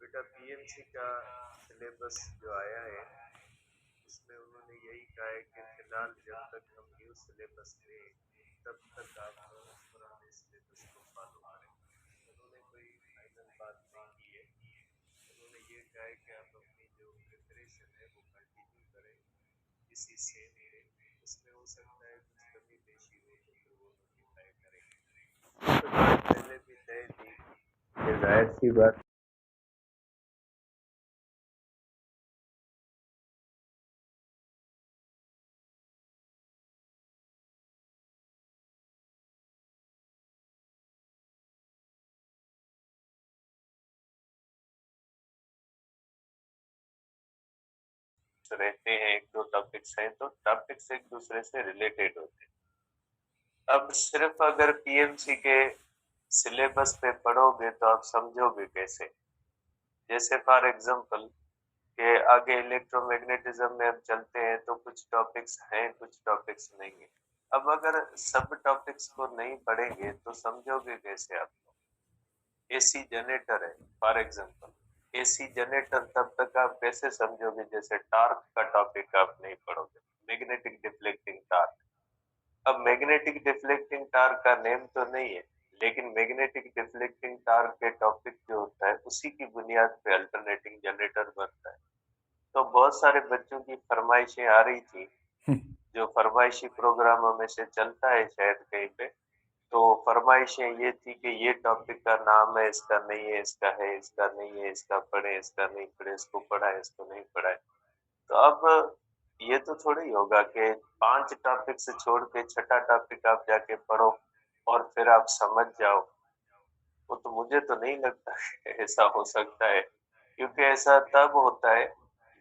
बेटा पीएमसी का सिलेबस जो आया है उसमें उन्होंने यही कहा है कि फिलहाल जब तक हम न्यू सिलेबस लें तब तक आप पुराने सिलेबस को फॉलो करें। उन्होंने कोई फाइनल बात नहीं की है। उन्होंने ये कहा है कि आप अपनी जो प्रिपरेशन है वो कंटिन्यू करें इसी सेम पे। उसमें हो सकता है कुछ कमी पेशी हो तो फिर वो नोटिफाई करेंगे। तो बात पहले भी तय थी कि जाहिर सी बात रहते हैं, एक दो टॉपिक्स हैं तो टॉपिक्स एक दूसरे से रिलेटेड होते हैं। अब सिर्फ अगर पीएमसी के सिलेबस पे पढ़ोगे तो आप समझोगे कैसे? जैसे फॉर एग्जांपल के आगे इलेक्ट्रोमैग्नेटिज्म में हम चलते हैं तो कुछ टॉपिक्स हैं, कुछ टॉपिक्स नहीं है। अब अगर सब टॉपिक्स को नहीं पढ़ेंगे तो समझोगे कैसे आप? एसी जनरेटर है फॉर एग्जांपल, एसी जनरेटर तब तक आप कैसे समझोगे जैसे टॉर्क का टॉपिक आप नहीं पढ़ोगे, मैग्नेटिक डिफ्लेक्टिंग टॉर्क। अब मैग्नेटिक डिफ्लेक्टिंग टार्क का नेम तो नहीं है, लेकिन मैग्नेटिक डिफ्लेक्टिंग टार्क के टॉपिक जो होता है उसी की बुनियाद पे अल्टरनेटिंग जनरेटर बनता है। तो बहुत सारे बच्चों की फरमाइशें आ रही थी, जो फरमाइशी प्रोग्राम में से चलता है शायद कहीं पे। तो फरमाइशें ये थी कि ये टॉपिक का नाम है, इसका नहीं है, इसका है, इसका नहीं है, इसका पढ़े, इसका नहीं पढ़े, इसको पढ़ा है, इसको नहीं पढ़ा है। तो अब ये तो थोड़ी होगा कि 5 टॉपिक से छोड़ के छठा टॉपिक आप जाके पढ़ो और फिर आप समझ जाओ। वो तो मुझे तो नहीं लगता कि ऐसा हो सकता है, क्योंकि ऐसा तब होता है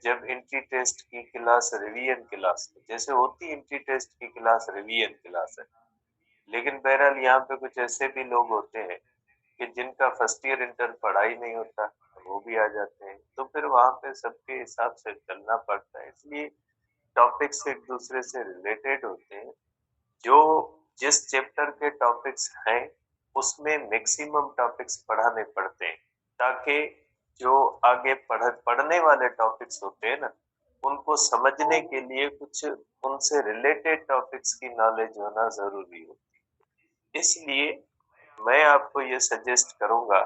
जब एंट्री टेस्ट की क्लास रिवीजन क्लास जैसे होती, एंट्री टेस्ट की क्लास रिवीजन क्लास है। लेकिन बहरहाल यहाँ पे कुछ ऐसे भी लोग होते हैं कि जिनका फर्स्ट ईयर इंटर पढ़ाई नहीं होता, वो भी आ जाते हैं, तो फिर वहां पे सबके हिसाब से चलना पड़ता है। इसलिए टॉपिक्स एक दूसरे से रिलेटेड होते हैं। जो जिस चैप्टर के टॉपिक्स हैं उसमें मैक्सिमम टॉपिक्स पढ़ाने पड़ते हैं, ताकि जो आगे पढ़ने वाले टॉपिक्स होते हैं ना, उनको समझने के लिए कुछ उनसे रिलेटेड टॉपिक्स की नॉलेज होना जरूरी होती है। इसलिए मैं आपको ये सजेस्ट करूंगा।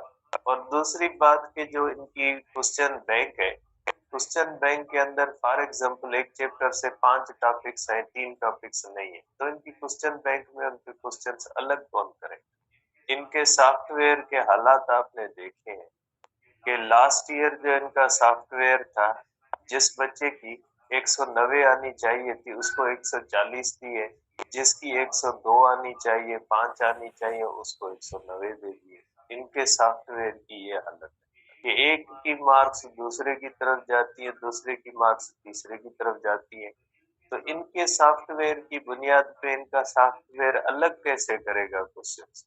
और दूसरी बात कि जो इनकी क्वेश्चन बैंक है, क्वेश्चन बैंक के अंदर फॉर एग्जांपल एक चैप्टर से 5 टॉपिक्स हैं, 3 टॉपिक्स नहीं है, तो इनकी क्वेश्चन बैंक में उनके क्वेश्चंस अलग कौन करे? इनके सॉफ्टवेयर के हालात आपने देखे हैं कि लास्ट ईयर जो इनका सॉफ्टवेयर था, जिस बच्चे की 190 आनी चाहिए थी उसको 140 दिए, जिसकी 102 आनी चाहिए, 5 आनी चाहिए, उसको 190 दे दिए। इनके सॉफ्टवेयर की ये हालत है कि एक की मार्क्स दूसरे की तरफ जाती है, दूसरे की मार्क्स तीसरे की तरफ जाती है। तो इनके सॉफ्टवेयर की बुनियाद पे इनका सॉफ्टवेयर अलग कैसे करेगा क्वेश्चन?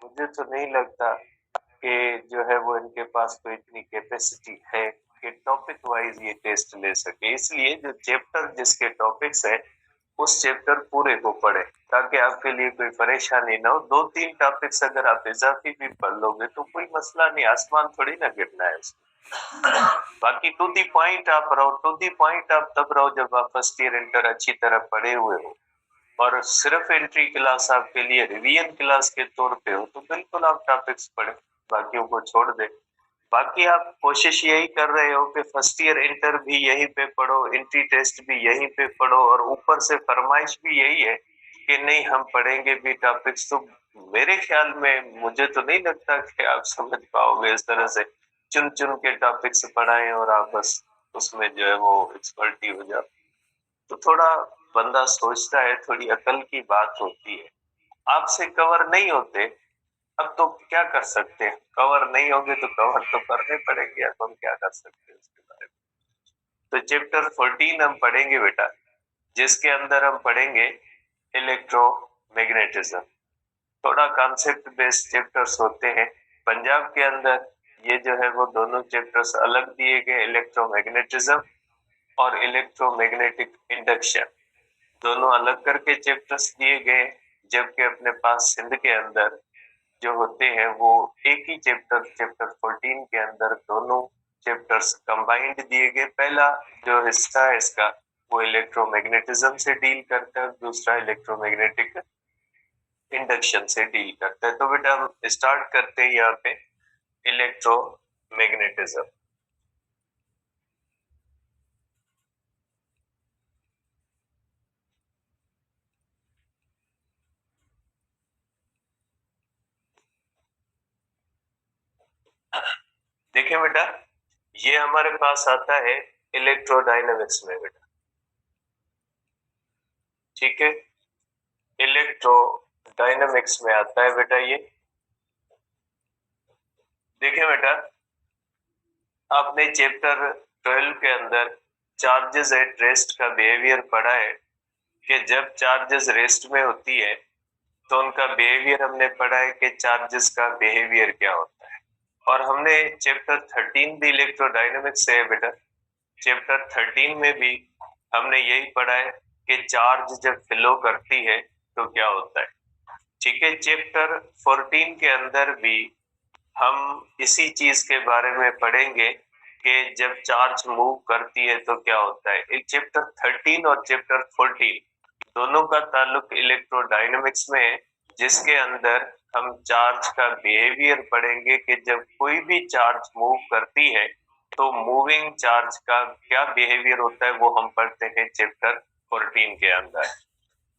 मुझे तो नहीं लगता कि जो है वो इनके पास कोई इतनी कैपेसिटी है कि टॉपिक वाइज ये टेस्ट ले सके। इसलिए जो चैप्टर जिसके टॉपिक्स है उस चैप्टर पूरे को पढ़े, ताकि आपके लिए कोई परेशानी ना हो। 2-3 टॉपिक्स अगर आप इजाफी भी पढ़ लोगे तो कोई मसला नहीं, आसमान थोड़ी ना गिरना है उसमें। बाकी टू दी पॉइंट आप रहो, टू दी पॉइंट आप तब रहो जब आप फर्स्ट ईयर इंटर अच्छी तरह पढ़े हुए हो और सिर्फ एंट्री क्लास आपके लिए रिवीजन क्लास के तौर पे हो, तो बिल्कुल आप टॉपिक्स पढ़े, बाकियों को छोड़ दे। बाकी आप कोशिश यही कर रहे हो कि फर्स्ट ईयर इंटर भी यहीं पे पढ़ो, एंट्री टेस्ट भी यहीं पे पढ़ो, और ऊपर से फरमाइश भी यही है कि नहीं हम पढ़ेंगे भी टॉपिक्स। तो मेरे ख्याल में मुझे तो नहीं लगता कि आप समझ पाओगे इस तरह से चुन चुन के टॉपिक्स पढ़ाएं और आप बस उसमें जो है वो एक्सपर्टी हो जाओ। तो थोड़ा बंदा सोचता है, थोड़ी अकल की बात होती है। आपसे कवर नहीं होते, अब तो क्या कर सकते हैं? कवर नहीं होंगे तो कवर तो करने पड़ेंगे, अब हम क्या कर सकते हैं उसके बारे में। तो चैप्टर 14 हम पढ़ेंगे बेटा, जिसके अंदर हम पढ़ेंगे इलेक्ट्रोमैग्नेटिज्म। थोड़ा कॉन्सेप्ट बेस्ड चैप्टर्स होते हैं। पंजाब के अंदर ये जो है वो दोनों चैप्टर्स अलग दिए गए, इलेक्ट्रोमैग्नेटिज्म और इलेक्ट्रोमैग्नेटिक इंडक्शन, दोनों अलग करके चैप्टर्स दिए गए। जबकि अपने पास सिंध के अंदर जो होते हैं वो एक ही चैप्टर 14 के अंदर दोनों चैप्टर्स कंबाइंड दिए गए। पहला जो हिस्सा है इसका वो इलेक्ट्रोमैग्नेटिज्म से डील करता है, दूसरा इलेक्ट्रोमैग्नेटिक इंडक्शन से डील करता है। तो बेटा हम स्टार्ट करते हैं यहाँ पे इलेक्ट्रोमैग्नेटिज्म। देखिए बेटा, ये हमारे पास आता है इलेक्ट्रोडायनेमिक्स में बेटा, ठीक है, इलेक्ट्रोडायनेमिक्स में आता है बेटा ये। देखिए बेटा, आपने चैप्टर 12 के अंदर चार्जेस एट रेस्ट का बिहेवियर पढ़ा है कि जब चार्जेस रेस्ट में होती है तो उनका बिहेवियर हमने पढ़ा है कि चार्जेस का बिहेवियर क्या होता है। और हमने चैप्टर 13 भी इलेक्ट्रोडायनेमिक्स से है बेटा, चैप्टर 13 में भी हमने यही पढ़ा है कि चार्ज जब फ्लो करती है तो क्या होता है, ठीक है। चैप्टर 14 के अंदर भी हम इसी चीज के बारे में पढ़ेंगे कि जब चार्ज मूव करती है तो क्या होता है। चैप्टर 13 और चैप्टर 14 दोनों का ताल्लुक इलेक्ट्रोडायनेमिक्स में है, जिसके अंदर हम चार्ज का बिहेवियर पढ़ेंगे कि जब कोई भी चार्ज मूव करती है तो मूविंग चार्ज का क्या बिहेवियर होता है वो हम पढ़ते हैं चैप्टर 14 के अंदर,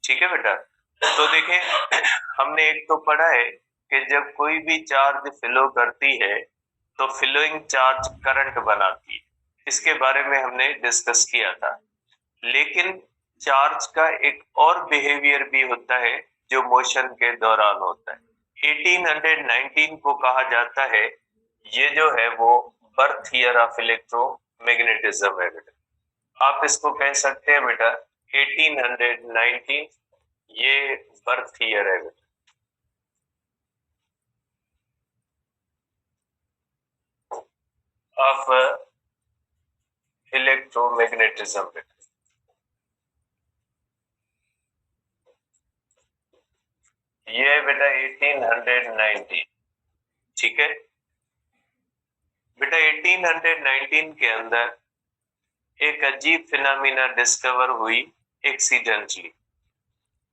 ठीक है बेटा। तो देखें, हमने एक तो पढ़ा है कि जब कोई भी चार्ज फ्लो करती है तो फ्लोइंग चार्ज करंट बनाती है, इसके बारे में हमने डिस्कस किया था। लेकिन चार्ज का एक और बिहेवियर भी होता है जो मोशन के दौरान होता है। 1819 को कहा जाता है, ये जो है वो बर्थ ईयर ऑफ इलेक्ट्रोमैग्नेटिज्म है बेटा। आप इसको कह सकते हैं बेटा 1819 ये बर्थ ईयर है बेटा। ऑफ इलेक्ट्रोमैग्नेटिज्म बेटा। ये है बेटा 1819, ठीक है बेटा। 1819 के अंदर एक अजीब फिनोमिना डिस्कवर हुई एक्सीडेंटली।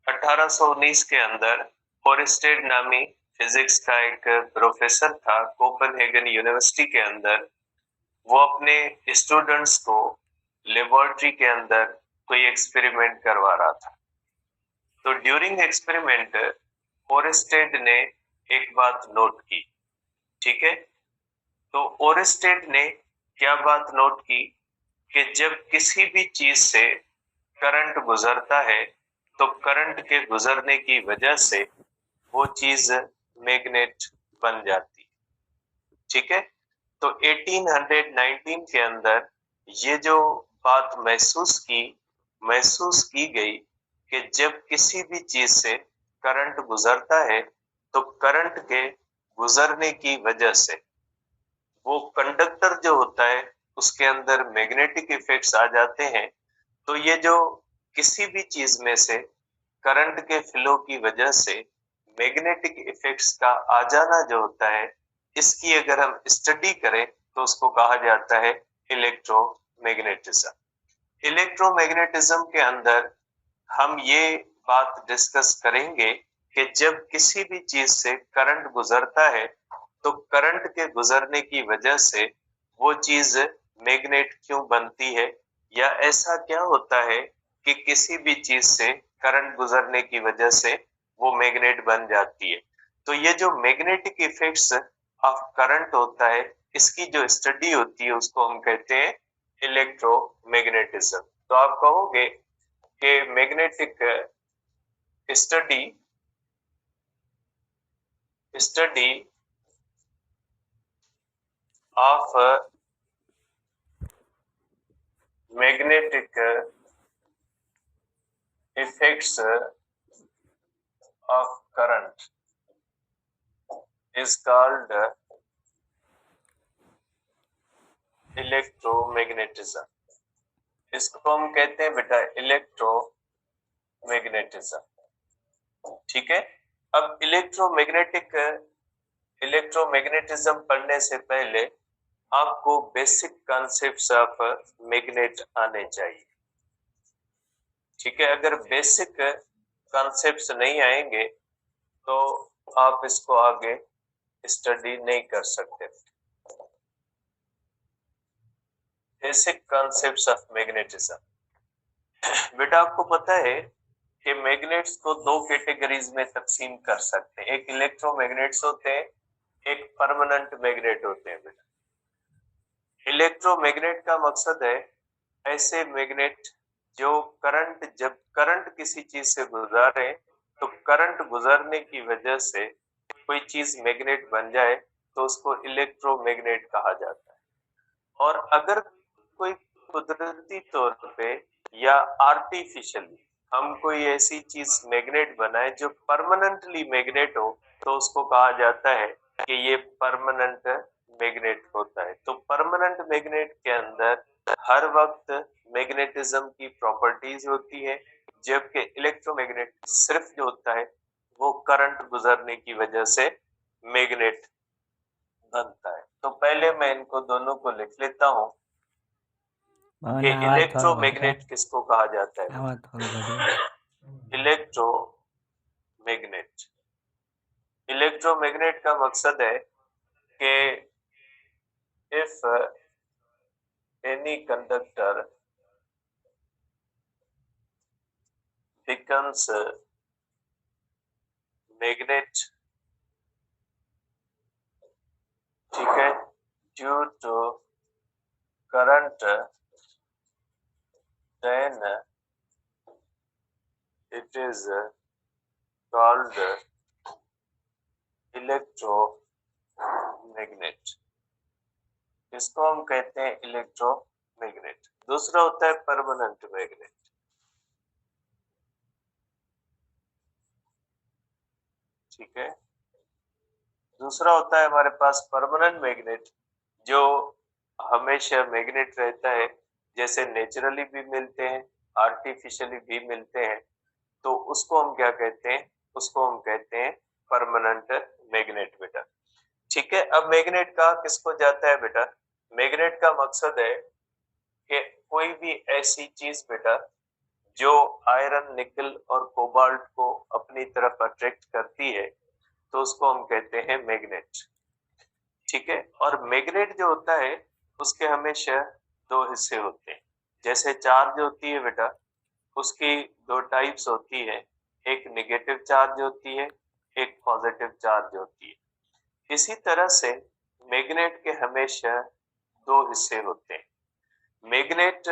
1819 के अंदर ओरेस्टेड नामी फिजिक्स का एक प्रोफेसर था कोपेनहेगन यूनिवर्सिटी के अंदर, वो अपने स्टूडेंट्स को लेबोरेटरी के अंदर कोई एक्सपेरिमेंट करवा रहा था। तो ड्यूरिंग एक्सपेरिमेंट ओरेस्टेड ने एक बात नोट की, ठीक है। तो ओरेस्टेड ने क्या बात नोट की कि जब किसी भी चीज से करंट गुजरता है तो करंट के गुजरने की वजह से वो चीज मैग्नेट बन जाती है, ठीक है। तो 1819 के अंदर ये जो बात महसूस की गई कि जब किसी भी चीज से करंट गुजरता है तो करंट के गुजरने की वजह से वो कंडक्टर जो होता है उसके अंदर मैग्नेटिक इफेक्ट्स आ जाते हैं। तो ये जो किसी भी चीज में से करंट के फ्लो की वजह से मैग्नेटिक इफेक्ट्स का आ जाना जो होता है, इसकी अगर हम स्टडी करें तो उसको कहा जाता है इलेक्ट्रोमैग्नेटिज्म। इलेक्ट्रोमैग्नेटिज्म के अंदर हम ये बात डिस्कस करेंगे कि जब किसी भी चीज से करंट गुजरता है तो करंट के गुजरने की वजह से वो चीज मैग्नेट क्यों बनती है, या ऐसा क्या होता है कि किसी भी चीज से करंट गुजरने की वजह से वो मैग्नेट बन जाती है। तो ये जो मैग्नेटिक इफेक्ट्स ऑफ करंट होता है, इसकी जो स्टडी होती है उसको हम कहते हैं इलेक्ट्रोमैग्नेटिज्म। तो आप कहोगे कि magnetic study of magnetic effects of current is called electromagnetism. इसको हम कहते हैं बेटा इलेक्ट्रोमैग्नेटिज्म, ठीक है। अब इलेक्ट्रोमैग्नेटिक इलेक्ट्रोमैग्नेटिज्म पढ़ने से पहले आपको बेसिक कॉन्सेप्ट्स ऑफ मैग्नेट आने चाहिए। ठीक है, अगर बेसिक कॉन्सेप्ट्स नहीं आएंगे तो आप इसको आगे स्टडी नहीं कर सकते। Basic concepts of magnetism. बेटा आपको पता है कि मैग्नेट्स को दो कैटेगरीज में तकसीम कर सकते हैं, एक इलेक्ट्रोमैग्नेट्स होते हैं, एक परमानेंट मैग्नेट होते हैं। बेटा इलेक्ट्रोमैग्नेट का मकसद है ऐसे मैग्नेट जो जब करंट किसी चीज से गुजारे तो करंट गुजरने की वजह से कोई चीज मैग्नेट बन जाए तो उसको इलेक्ट्रोमैग्नेट कहा जाता है। और अगर कोई कुदरती तौर पे या आर्टिफिशियली हम कोई ऐसी चीज मैग्नेट बनाए जो परमानेंटली मैग्नेट हो तो उसको कहा जाता है कि ये परमानेंट मैग्नेट होता है। तो परमानेंट मैग्नेट के अंदर हर वक्त मैग्नेटिज्म की प्रॉपर्टीज होती है, जबकि इलेक्ट्रोमैग्नेट सिर्फ जो होता है वो करंट गुजरने की वजह से मैग्नेट बनता है। तो पहले मैं इनको दोनों को लिख लेता हूँ कि इलेक्ट्रोमैग्नेट किसको कहा जाता है। इलेक्ट्रोमैग्नेट इलेक्ट्रोमैग्नेट का मकसद है कि if any conductor becomes a magnet, ठीक है, due to current, then it is called electromagnet. इसको हम कहते हैं इलेक्ट्रोमैग्नेट। दूसरा होता है परमानेंट मैग्नेट। ठीक है, दूसरा होता है हमारे पास परमानेंट मैग्नेट जो हमेशा मैग्नेट रहता है, जैसे नेचुरली भी मिलते हैं, आर्टिफिशियली भी मिलते हैं। तो उसको हम क्या कहते हैं, उसको हम कहते हैं परमानेंट मैग्नेट। बेटा ठीक है, अब मैग्नेट कहा किसको जाता है। बेटा मैग्नेट का मकसद है कि कोई भी ऐसी चीज बेटा जो आयरन, निकल और कोबाल्ट को अपनी तरफ अट्रैक्ट करती है तो उसको हम कहते हैं मैग्नेट। ठीक है, और मैग्नेट जो होता है उसके हमेशा दो हिस्से होते हैं। जैसे चार्ज होती है बेटा, उसकी दो टाइप्स होती है, एक नेगेटिव चार्ज होती है, एक पॉजिटिव चार्ज होती है। इसी तरह से मैग्नेट के हमेशा दो हिस्से होते हैं। मैग्नेट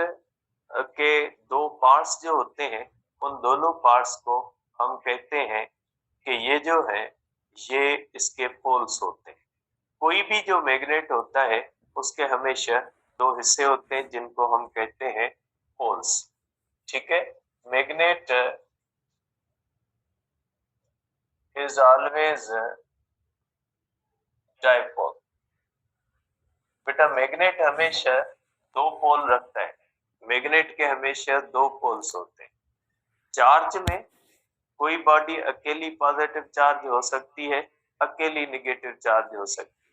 के दो पार्ट्स जो होते हैं उन दोनों पार्ट्स को हम कहते हैं कि ये जो है ये इसके पोल्स होते हैं। कोई भी जो मैग्नेट होता है उसके हमेशा दो हिस्से होते हैं जिनको हम कहते हैं पोल्स। ठीक है, मैग्नेट इज ऑलवेज डाइपोल। बेटा मैग्नेट हमेशा दो पोल रखता है। मैग्नेट के हमेशा दो पोल्स होते हैं। चार्ज में कोई बॉडी अकेली पॉजिटिव चार्ज हो सकती है, अकेली नेगेटिव चार्ज हो सकती है।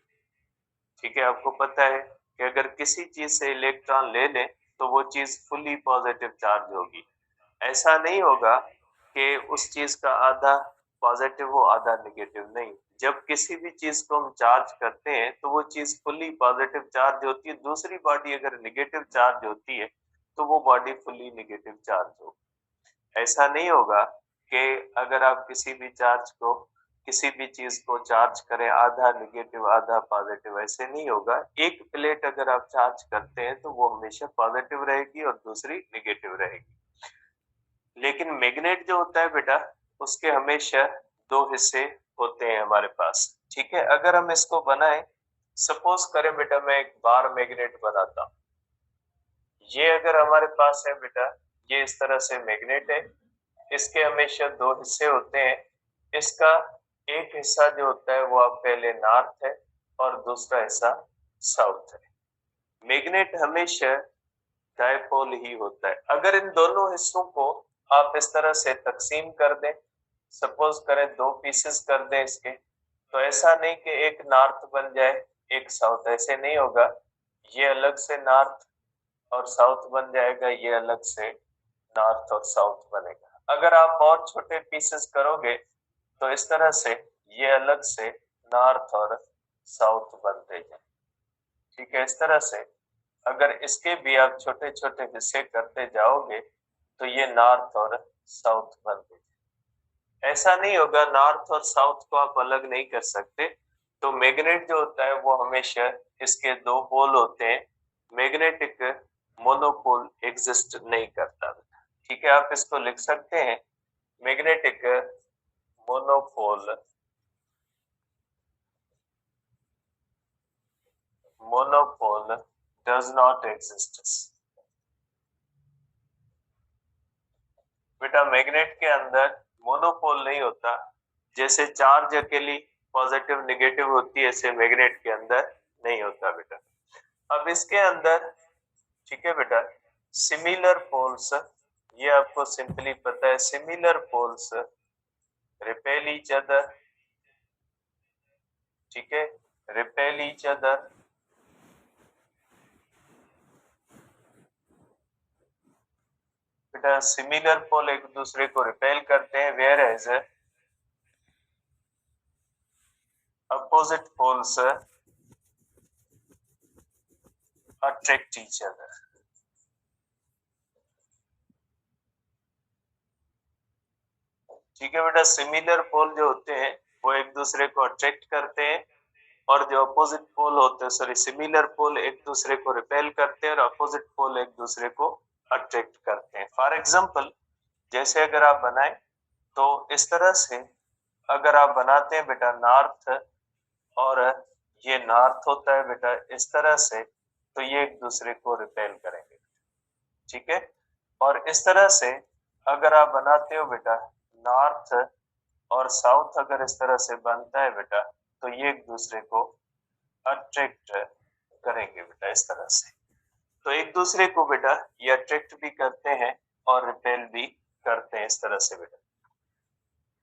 ठीक है, आपको पता है कि अगर किसी चीज से इलेक्ट्रॉन ले लें तो वो चीज फुली पॉजिटिव चार्ज होगी। ऐसा नहीं होगा कि उस चीज का आधा पॉजिटिव हो आधा नेगेटिव, नहीं। जब किसी भी चीज को हम चार्ज करते हैं तो वो चीज फुली पॉजिटिव चार्ज होती है। दूसरी बॉडी अगर नेगेटिव चार्ज होती है तो वो बॉडी फुली नेगेटिव चार्ज होगी। ऐसा नहीं होगा कि अगर आप किसी भी चीज को चार्ज करें आधा नेगेटिव आधा पॉजिटिव, ऐसे नहीं होगा। एक प्लेट अगर आप चार्ज करते हैं तो वो हमेशा पॉजिटिव रहेगी और दूसरी नेगेटिव रहेगी। लेकिन मैग्नेट जो होता है बेटा उसके हमेशा दो हिस्से होते हैं हमारे पास। ठीक है, अगर हम इसको बनाएं, सपोज करें बेटा मैं एक बार मैग्नेट बनाता हूं। ये अगर हमारे पास है बेटा, ये इस तरह से मैग्नेट है, इसके हमेशा दो हिस्से होते हैं। इसका एक हिस्सा जो होता है वो आप पहले नॉर्थ है और दूसरा हिस्सा साउथ है। मैग्नेट हमेशा डायपोल ही होता है। अगर इन दोनों हिस्सों को आप इस तरह से तकसीम कर दें, सपोज करें दो पीसेस कर दें इसके, तो ऐसा नहीं कि एक नॉर्थ बन जाए एक साउथ, ऐसे नहीं होगा। ये अलग से नॉर्थ और साउथ बन जाएगा, ये अलग से नॉर्थ और साउथ बनेगा। अगर आप और छोटे पीसेस करोगे तो इस तरह से ये अलग से नॉर्थ और साउथ बनते जाए। ठीक है, इस तरह से अगर इसके भी आप छोटे छोटे हिस्से करते जाओगे तो ये नॉर्थ और साउथ बनते जाए। ऐसा नहीं होगा, नॉर्थ और साउथ को आप अलग नहीं कर सकते। तो मैग्नेट जो होता है वो हमेशा इसके दो पोल होते हैं, मैग्नेटिक मोनोपोल एग्जिस्ट नहीं करता। ठीक है, आप इसको लिख सकते हैं, magnetic monopole does not exist. बेटा मैग्नेट के अंदर मोनोपोल नहीं होता। जैसे चार्ज अकेली पॉजिटिव नेगेटिव होती है, ऐसे मैग्नेट के अंदर नहीं होता बेटा। अब इसके अंदर, ठीक है बेटा, सिमिलर पोल्स, ये आपको सिंपली पता है, similar poles repel each other. ठीक है, रिपेल ईच अदर। बेटा सिमिलर पोल एक दूसरे को रिपेल करते हैं, whereas opposite poles attract each other. ठीक है बेटा, सिमिलर पोल जो होते हैं वो एक दूसरे को अट्रैक्ट करते हैं, और जो अपोजिट पोल होते हैं, सॉरी, सिमिलर पोल एक दूसरे को रिपेल करते हैं और अपोजिट पोल एक दूसरे को अट्रैक्ट करते हैं। फॉर एग्जांपल, जैसे अगर आप बनाएं तो इस तरह से अगर आप बनाते हैं बेटा नॉर्थ, और ये नॉर्थ होता है बेटा इस तरह से, तो ये एक दूसरे को रिपेल करेंगे। ठीक है, और इस तरह से अगर आप बनाते हो बेटा नॉर्थ और साउथ, अगर इस तरह से बनता है बेटा, तो ये एक दूसरे को अट्रैक्ट करेंगे बेटा इस तरह से। तो एक दूसरे को बेटा ये अट्रैक्ट भी करते हैं और रिपेल भी करते हैं इस तरह से बेटा।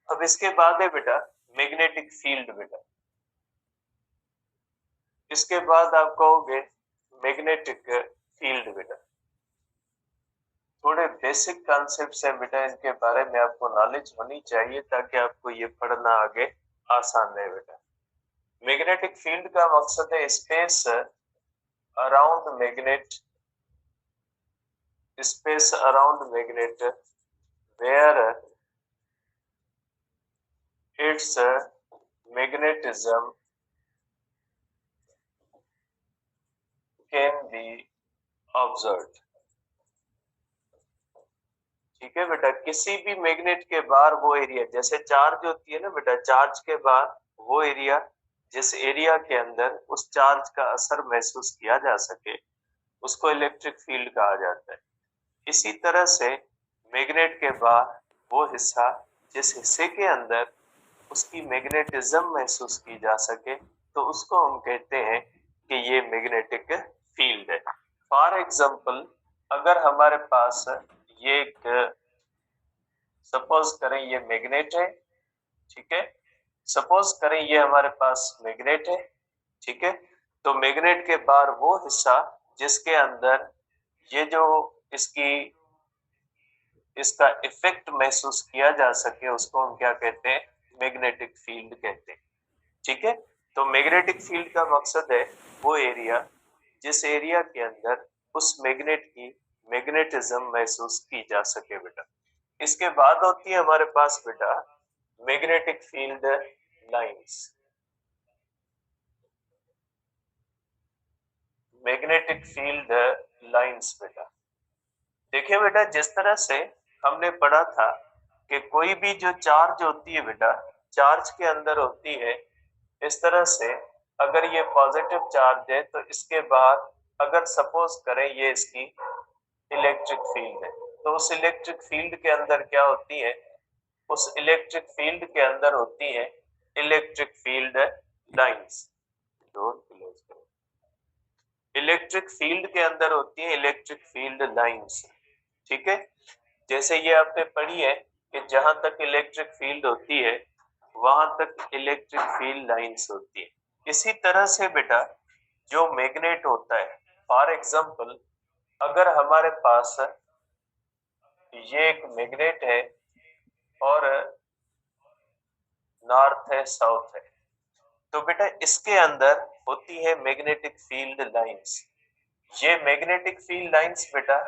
अब इसके बाद है बेटा मैग्नेटिक फील्ड बेटा। इसके बाद आप कहोगे मैग्नेटिक फील्ड बेटा। थोड़े बेसिक कॉन्सेप्ट्स हैं बेटा, इनके बारे में आपको नॉलेज होनी चाहिए ताकि आपको ये पढ़ना आगे आसान रहे बेटा। मैग्नेटिक फील्ड का मकसद है space around magnet, space around magnet where its magnetism can be observed. ठीक है बेटा, किसी भी मैग्नेट के बाहर वो एरिया, जैसे चार्ज होती है ना बेटा, चार्ज के बाहर वो एरिया जिस एरिया के अंदर उस चार्ज का असर महसूस किया जा सके, उसको इलेक्ट्रिक फील्ड कहा जाता है। इसी तरह से मैग्नेट के बाहर वो हिस्सा जिस हिस्से के अंदर उसकी मैग्नेटिज्म महसूस की जा सके, तो उसको हम कहते हैं कि ये मैग्नेटिक फील्ड है। फॉर एग्जाम्पल, अगर हमारे पास ये एक, सपोज करें ये मैग्नेट है, ठीक है, सपोज करें ये हमारे पास मैग्नेट है, ठीक है, तो मैग्नेट के बाहर वो हिस्सा जिसके अंदर ये जो इसका इफेक्ट महसूस किया जा सके, उसको हम क्या कहते हैं, मैग्नेटिक फील्ड कहते हैं। ठीक है, तो मैग्नेटिक फील्ड का मकसद है वो एरिया जिस एरिया के अंदर उस मैग्नेट की मैग्नेटिज्म महसूस की जा सके बेटा। इसके बाद होती है हमारे पास बेटा magnetic field lines. Magnetic field lines बेटा, देखिए बेटा, जिस तरह से हमने पढ़ा था कि कोई भी जो चार्ज होती है बेटा, चार्ज के अंदर होती है, इस तरह से अगर ये पॉजिटिव चार्ज है तो इसके बाद अगर सपोज करें ये इसकी इलेक्ट्रिक फील्ड है, तो उस इलेक्ट्रिक फील्ड के अंदर क्या होती है, उस इलेक्ट्रिक फील्ड के अंदर होती है electric field lines. Door close करो। इलेक्ट्रिक फील्ड के अंदर होती है इलेक्ट्रिक फील्ड लाइंस। ठीक है, जैसे ये आपने पढ़ी है कि जहां तक इलेक्ट्रिक फील्ड होती है वहां तक इलेक्ट्रिक फील्ड लाइंस होती है। इसी तरह से बेटा जो मैग्नेट होता है, फॉर एग्जांपल अगर हमारे पास ये एक मैग्नेट है और नॉर्थ है साउथ है, तो बेटा इसके अंदर होती है मैग्नेटिक फील्ड लाइंस। ये मैग्नेटिक फील्ड लाइंस बेटा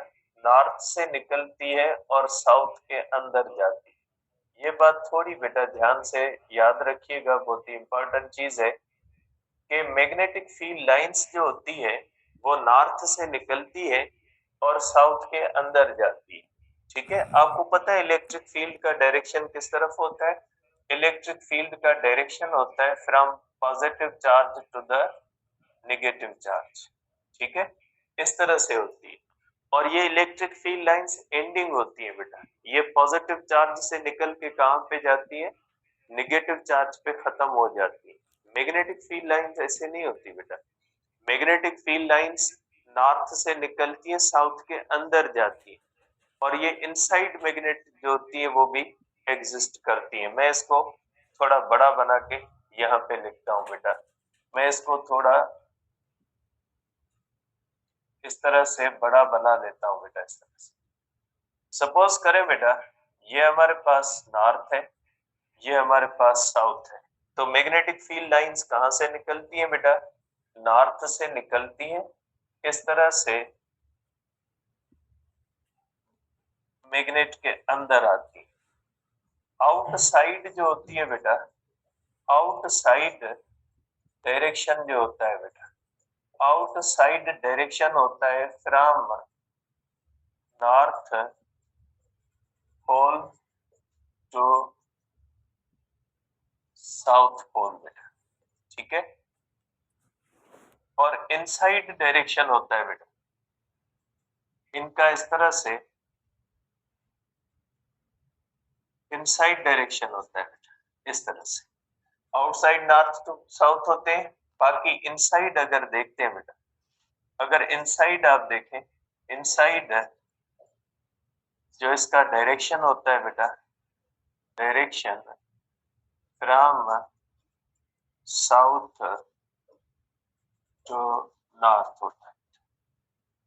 नॉर्थ से निकलती है और साउथ के अंदर जाती है। ये बात थोड़ी बेटा ध्यान से याद रखिएगा, बहुत ही इंपॉर्टेंट चीज है कि मैग्नेटिक फील्ड लाइंस जो होती है वो नॉर्थ से निकलती है और साउथ के अंदर जाती है। ठीक है, आपको पता है इलेक्ट्रिक फील्ड का डायरेक्शन किस तरफ होता है? इलेक्ट्रिक फील्ड का डायरेक्शन होता है from positive charge to the negative charge. ठीक है, इस तरह से होती है। और ये इलेक्ट्रिक फील्ड लाइंस एंडिंग होती है बेटा, ये पॉजिटिव चार्ज से निकल के कहां पे जाती है? नेगेटिव चार्ज पे खत्म हो जाती है। मैग्नेटिक फील्ड लाइंस ऐसे नहीं होती बेटा। मैग्नेटिक फील्ड लाइंस नॉर्थ से निकलती है, साउथ के अंदर जाती है, और ये इनसाइड मैग्नेट जो होती है वो भी एग्जिस्ट करती है। मैं इसको थोड़ा बड़ा बना के यहाँ पे लिखता हूँ बेटा। मैं इसको थोड़ा इस तरह से बड़ा बना लेता हूँ बेटा, इस तरह से। सपोज करें बेटा ये हमारे पास नॉर्थ है, ये हमारे पास साउथ है, तो मैग्नेटिक फील्ड लाइंस कहाँ से निकलती है बेटा? नॉर्थ से निकलती है, इस तरह से मैग्नेट के अंदर आती है। आउटसाइड जो होती है बेटा, आउटसाइड डायरेक्शन जो होता है बेटा, आउटसाइड डायरेक्शन होता है from north pole to south pole बेटा। ठीक है, और इनसाइड डायरेक्शन होता है बेटा इनका इस तरह से, इनसाइड डायरेक्शन होता है बेटा इस तरह से। आउटसाइड नॉर्थ टू साउथ होते हैं, बाकी इनसाइड अगर देखते हैं बेटा, अगर इनसाइड आप देखें, इनसाइड जो इसका डायरेक्शन होता है बेटा, direction from south to north होता है।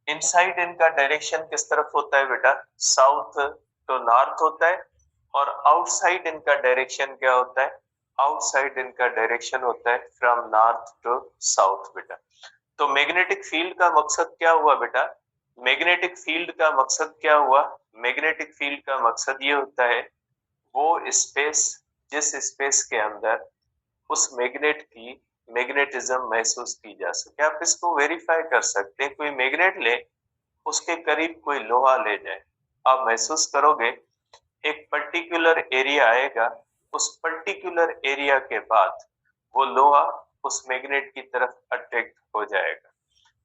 इनसाइड इनका डायरेक्शन किस तरफ होता है बेटा? साउथ टू नॉर्थ होता है। और आउटसाइड इनका डायरेक्शन क्या होता है? आउटसाइड इनका डायरेक्शन होता है फ्रॉम नॉर्थ टू साउथ बेटा। तो मैग्नेटिक फील्ड का मकसद क्या हुआ बेटा? मैग्नेटिक फील्ड का मकसद क्या हुआ? मैग्नेटिक फील्ड का मकसद ये होता है वो स्पेस, जिस स्पेस के अंदर उस मैग्नेट की मैग्नेटिज्म महसूस की जा सके। आप इसको वेरीफाई कर सकते हैं, कोई मैग्नेट ले, उसके करीब कोई लोहा ले जाए, आप महसूस करोगे एक पर्टिकुलर एरिया आएगा, उस पर्टिकुलर एरिया के बाद वो लोहा उस मैग्नेट की तरफ अट्रैक्ट हो जाएगा।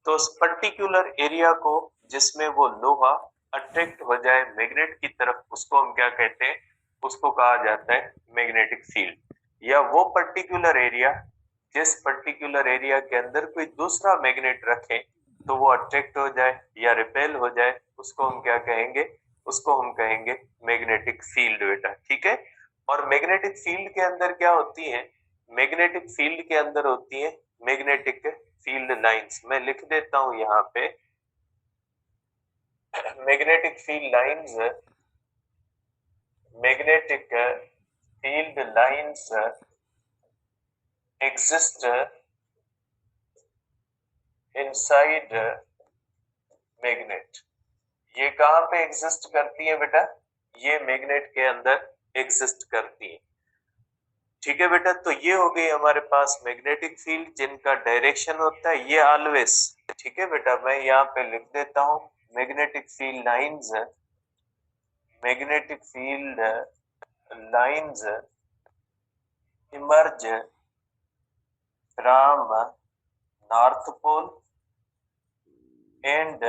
तो उस पर्टिकुलर एरिया को जिसमें वो लोहा अट्रैक्ट हो जाए मैग्नेट की तरफ, उसको हम क्या कहते हैं? उसको कहा जाता है मैग्नेटिक फील्ड। या वो पर्टिकुलर एरिया, जिस पर्टिकुलर एरिया के अंदर कोई दूसरा मैग्नेट रखे तो वो अट्रैक्ट हो जाए या रिपेल हो जाए, उसको हम क्या कहेंगे? उसको हम कहेंगे मैग्नेटिक फील्ड बेटा। ठीक है, और मैग्नेटिक फील्ड के अंदर क्या होती है? मैग्नेटिक फील्ड के अंदर होती है मैग्नेटिक फील्ड लाइंस। मैं लिख देता हूं यहाँ पे, magnetic field lines, magnetic field lines exist inside magnet. ये कहां पे एग्जिस्ट करती है बेटा? ये मैग्नेट के अंदर एग्जिस्ट करती है। ठीक है बेटा, तो ये हो गई हमारे पास मैग्नेटिक फील्ड जिनका डायरेक्शन होता है ये ऑलवेज। ठीक है बेटा, मैं यहाँ पे लिख देता हूँ magnetic field lines, magnetic field lines emerge from north pole and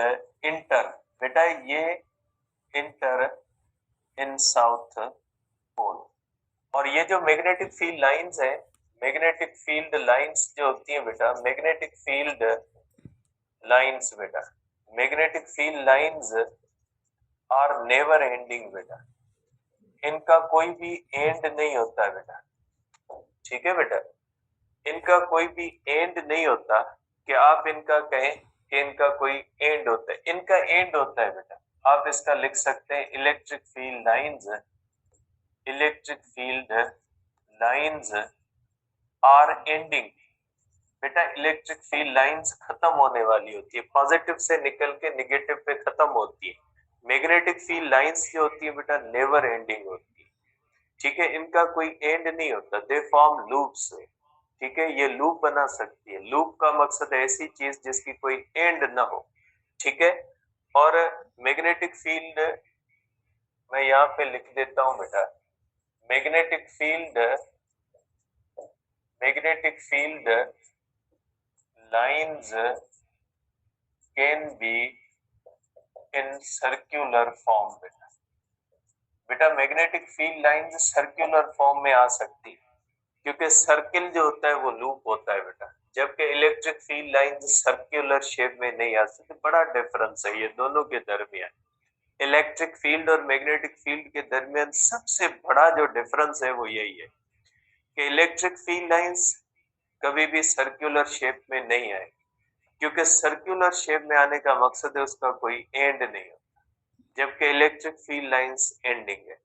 enter, बेटा ये इंटर इन साउथ पोल। और ये जो मैग्नेटिक फील्ड लाइंस है, मैग्नेटिक फील्ड लाइंस जो होती है बेटा, मैग्नेटिक फील्ड लाइंस बेटा, magnetic field lines are never ending बेटा, इनका कोई भी एंड नहीं होता बेटा। ठीक है बेटा, इनका कोई भी एंड नहीं होता कि आप इनका कहें कि इनका कोई एंड होता है, इनका एंड होता है बेटा। आप इसका लिख सकते हैं electric field lines, electric field lines are ending. बेटा इलेक्ट्रिक फील्ड लाइंस खत्म होने वाली होती है, पॉजिटिव से निकल के निगेटिव पे खत्म होती है। मैग्नेटिक फील्ड लाइंस जो होती है बेटा नेवर एंडिंग होती है। ठीक है, इनका कोई एंड नहीं होता, दे फॉर्म लूप्स। ठीक है, ये लूप बना सकती है। लूप का मकसद है ऐसी चीज जिसकी कोई एंड ना हो। ठीक है, और मैग्नेटिक फील्ड मैं यहाँ पे लिख देता हूं बेटा, magnetic field, magnetic field lines can be in circular form. बेटा बेटा magnetic field lines circular form में आ सकती है, क्योंकि सर्किल जो होता है वो लूप होता है बेटा, जबकि electric field lines circular shape में नहीं आ सकती। बड़ा डिफरेंस है ये दोनों के दरमियान, इलेक्ट्रिक फील्ड और मैग्नेटिक फील्ड के दरमियान सबसे बड़ा जो डिफरेंस है वो यही है कि इलेक्ट्रिक फील्ड लाइंस कभी भी सर्कुलर शेप में नहीं आएगी, क्योंकि सर्कुलर शेप में आने का मकसद है उसका कोई एंड नहीं होता, जबकि इलेक्ट्रिक फील्ड लाइंस एंडिंग है।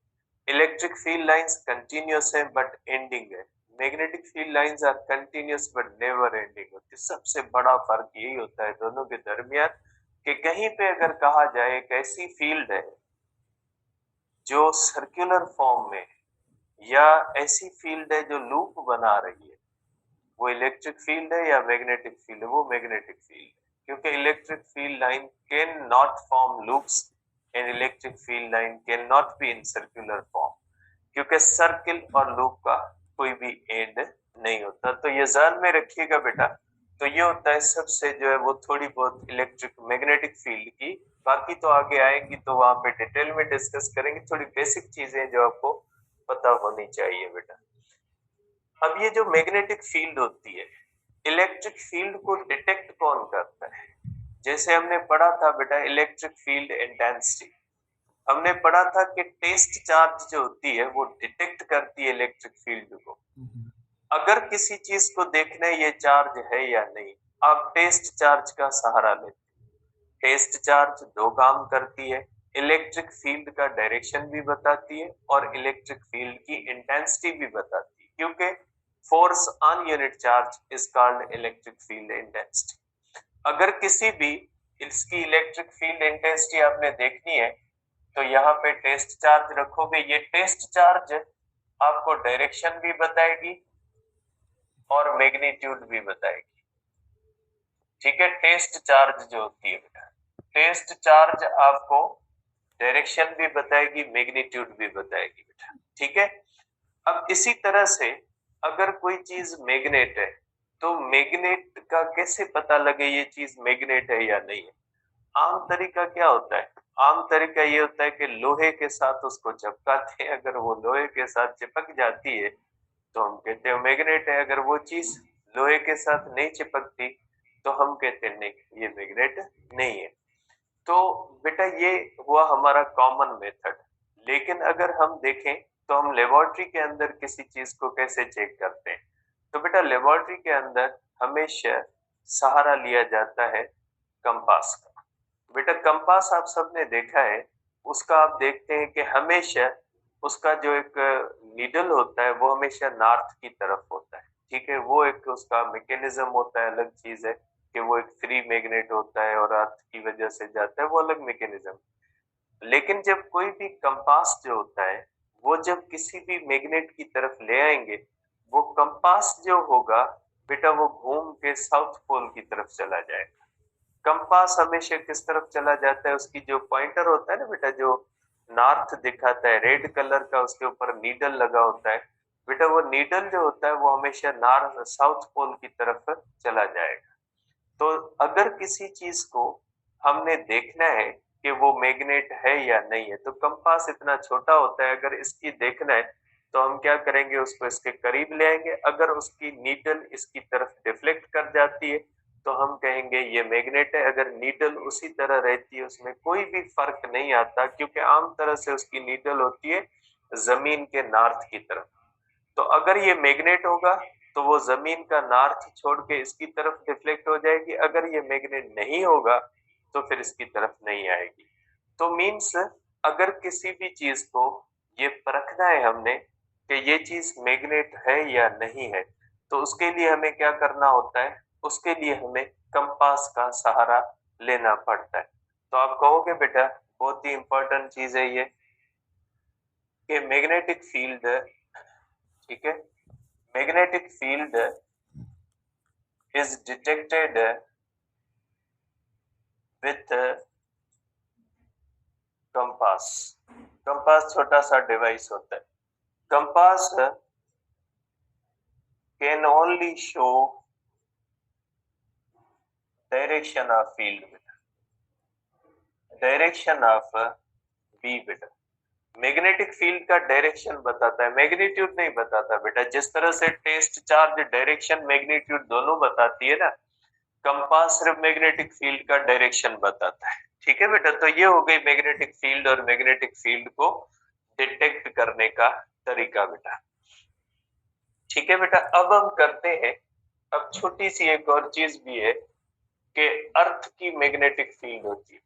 इलेक्ट्रिक फील्ड लाइंस कंटिन्यूअस है बट एंडिंग है, magnetic field lines are continuous but never ending होती है। सबसे बड़ा फर्क यही होता है दोनों के दरमियान कि कहीं पे अगर कहा जाए एक ऐसी फील्ड है जो सर्कुलर फॉर्म में, या ऐसी फील्ड है जो लूप बना रही है, वो इलेक्ट्रिक फील्ड है या मैग्नेटिक फील्ड है, वो मैग्नेटिक फील्ड है। क्योंकि electric field line can not form loops and electric field line can not be in circular form, क्योंकि सर्किल और लूप का कोई भी एंड नहीं होता। तो ये ध्यान में रखिएगा बेटा। तो ये होता है सबसे जो है वो थोड़ी बहुत इलेक्ट्रिक मैग्नेटिक फील्ड की, बाकी तो आगे आएंगी तो वहां पे डिटेल में डिस्कस करेंगे। थोड़ी बेसिक चीजें जो आपको पता होनी चाहिए बेटा। अब ये जो मैग्नेटिक फील्ड होती है, इलेक्ट्रिक फील्ड को डिटेक्ट कौन करता है? जैसे हमने पढ़ा था बेटा इलेक्ट्रिक फील्ड इंटेंसिटी, हमने पढ़ा था कि टेस्ट चार्ज जो होती है वो डिटेक्ट करती है इलेक्ट्रिक फील्ड को। अगर किसी चीज को देखना है ये चार्ज है या नहीं, आप टेस्ट चार्ज का सहारा लेते। टेस्ट चार्ज दो काम करती है, इलेक्ट्रिक फील्ड का डायरेक्शन भी बताती है और इलेक्ट्रिक फील्ड की इंटेंसिटी भी बताती है, क्योंकि force on unit charge is called electric field intensity. अगर किसी भी इसकी इलेक्ट्रिक फील्ड इंटेंसिटी आपने देखनी है तो यहाँ पे टेस्ट चार्ज रखोगे, ये टेस्ट चार्ज आपको डायरेक्शन भी बताएगी और मैग्नीट्यूड भी बताएगी। ठीक है, टेस्ट चार्ज जो होती है बेटा, टेस्ट चार्ज आपको डायरेक्शन भी बताएगी, मैग्नीट्यूड भी बताएगी बेटा। ठीक है, अब इसी तरह से अगर कोई चीज मैग्नेट है तो मैग्नेट का कैसे पता लगे ये चीज मैग्नेट है या नहीं है? आम तरीका क्या होता है? आम तरीका ये होता है कि लोहे के साथ उसको चिपकाते हैं, अगर वो लोहे के साथ चिपक जाती है तो हम कहते हैं मैग्नेट है, अगर वो चीज लोहे के साथ नहीं चिपकती तो हम कहते हैं नहीं ये मैग्नेट नहीं है। तो बेटा ये हुआ हमारा कॉमन मेथड, लेकिन अगर हम देखें तो हम लेबोरेटरी के अंदर किसी चीज को कैसे चेक करते हैं? तो बेटा लेबोरेटरी के अंदर हमेशा सहारा लिया जाता है कंपास का। बेटा कंपास आप सबने देखा है, उसका आप देखते हैं कि हमेशा उसका जो एक नीडल होता है वो हमेशा नॉर्थ की तरफ होता है। ठीक है, वो एक उसका मैकेनिज्म होता है, अलग चीज है कि वो एक फ्री मैग्नेट होता है और अर्थ की वजह से जाता है, वो अलग मैकेनिज्म। लेकिन जब कोई भी कंपास जो होता है वो जब किसी भी मैग्नेट की तरफ ले आएंगे, वो कंपास जो होगा बेटा वो घूम के साउथ पोल की तरफ चला जाएगा। कंपास हमेशा किस तरफ चला जाता है? उसकी जो पॉइंटर होता है ना बेटा, जो नॉर्थ दिखाता है रेड कलर का, उसके ऊपर नीडल लगा होता है बेटा, वो नीडल जो होता है वो हमेशा नॉर्थ साउथ पोल की तरफ चला जाएगा। तो अगर किसी चीज को हमने देखना है कि वो मैग्नेट है या नहीं है, तो कंपास इतना छोटा होता है, अगर इसकी देखना है तो हम क्या करेंगे, उसको इसके करीब ले आएंगे। अगर उसकी नीडल इसकी तरफ डिफ्लेक्ट कर जाती है तो हम कहेंगे ये मैग्नेट है। अगर नीडल उसी तरह रहती है उसमें कोई भी फर्क नहीं आता, क्योंकि आम तरह से उसकी नीडल होती है जमीन के नॉर्थ की तरफ। तो अगर ये मैग्नेट होगा तो वो जमीन का नॉर्थ छोड़ के इसकी तरफ डिफ्लेक्ट हो जाएगी, अगर ये मैग्नेट नहीं होगा तो फिर इसकी तरफ नहीं आएगी। तो मीन्स अगर किसी भी चीज को ये परखना है हमने कि ये चीज मैग्नेट है या नहीं है, तो उसके लिए हमें क्या करना होता है, उसके लिए हमें कंपास का सहारा लेना पड़ता है। तो आप कहोगे बेटा बहुत ही इंपॉर्टेंट चीज है ये कि मैग्नेटिक फील्ड, ठीक है, magnetic field is detected with compass. Compass छोटा सा डिवाइस होता है। Compass can only show direction of field, direction of B बेटा। मैग्नेटिक फील्ड का डायरेक्शन बताता है, मैग्नीट्यूड नहीं बताता बेटा। जिस तरह से टेस्ट चार्ज डायरेक्शन मैग्नीट्यूड दोनों बताती है ना, कंपास सिर्फ मैग्नेटिक फील्ड का डायरेक्शन बताता है। ठीक है बेटा, तो ये हो गई मैग्नेटिक फील्ड और मैग्नेटिक फील्ड को डिटेक्ट करने का तरीका बेटा। ठीक है बेटा, अब हम करते हैं, अब छोटी सी एक और चीज भी है कि अर्थ की मैग्नेटिक फील्ड होती है।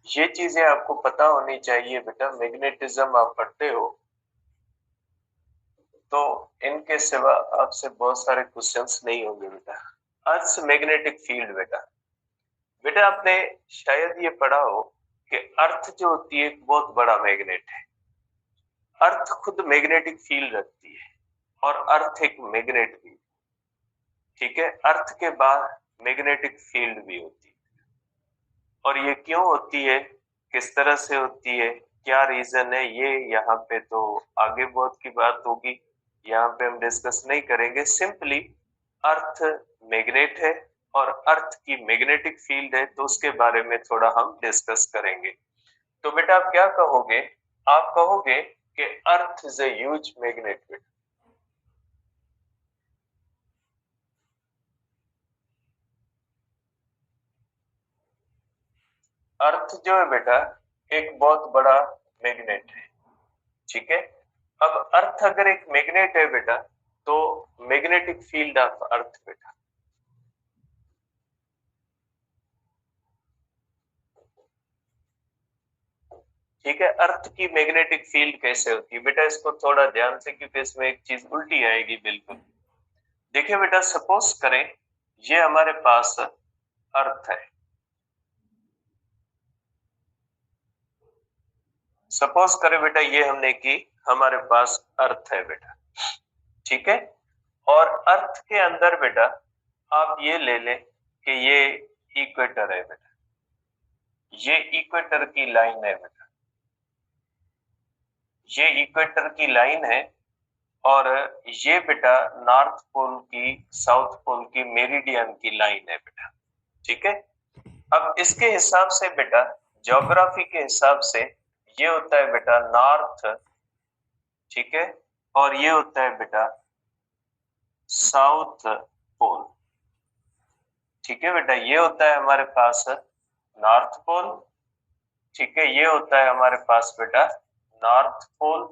ये चीजें आपको पता होनी चाहिए बेटा। मैग्नेटिज्म आप पढ़ते हो तो इनके सिवा आपसे बहुत सारे क्वेश्चंस नहीं होंगे बेटा। अर्थ मैग्नेटिक फील्ड बेटा, बेटा आपने शायद ये पढ़ा हो कि अर्थ जो होती है एक बहुत बड़ा मैग्नेट है। अर्थ खुद मैग्नेटिक फील्ड रखती है और अर्थ एक मैग्नेट भी, ठीक है। अर्थ के बाद मैग्नेटिक फील्ड भी होती है। और ये क्यों होती है, किस तरह से होती है, क्या रीजन है, ये यहाँ पे तो आगे बहुत की बात होगी, यहाँ पे हम डिस्कस नहीं करेंगे। सिंपली अर्थ मैग्नेट है और अर्थ की मैग्नेटिक फील्ड है, तो उसके बारे में थोड़ा हम डिस्कस करेंगे। तो बेटा आप क्या कहोगे, आप कहोगे कि earth is a huge magnet. Earth जो है बेटा एक बहुत बड़ा मैग्नेट है, ठीक है। अब अर्थ अगर एक मैग्नेट है बेटा, तो मैग्नेटिक फील्ड ऑफ अर्थ बेटा, ठीक है। अर्थ की मैग्नेटिक फील्ड कैसे होती है बेटा, इसको थोड़ा ध्यान से, क्योंकि इसमें एक चीज उल्टी आएगी बिल्कुल। देखिए बेटा, सपोज करें ये हमारे पास अर्थ है, सपोज करें बेटा ये हमने की हमारे पास अर्थ है बेटा, ठीक है। और अर्थ के अंदर बेटा आप ये ले लें कि ये इक्वेटर है बेटा, ये इक्वेटर की लाइन है बेटा, ये इक्वेटर की लाइन है। और ये बेटा नॉर्थ पोल की साउथ पोल की मेरिडियन की लाइन है बेटा, ठीक है। अब इसके हिसाब से बेटा, ज्योग्राफी के हिसाब से ये होता है बेटा नॉर्थ, ठीक है, और ये होता है बेटा साउथ पोल, ठीक है बेटा। ये होता है हमारे पास नॉर्थ पोल, ठीक है, ये होता है हमारे पास बेटा नॉर्थ पोल,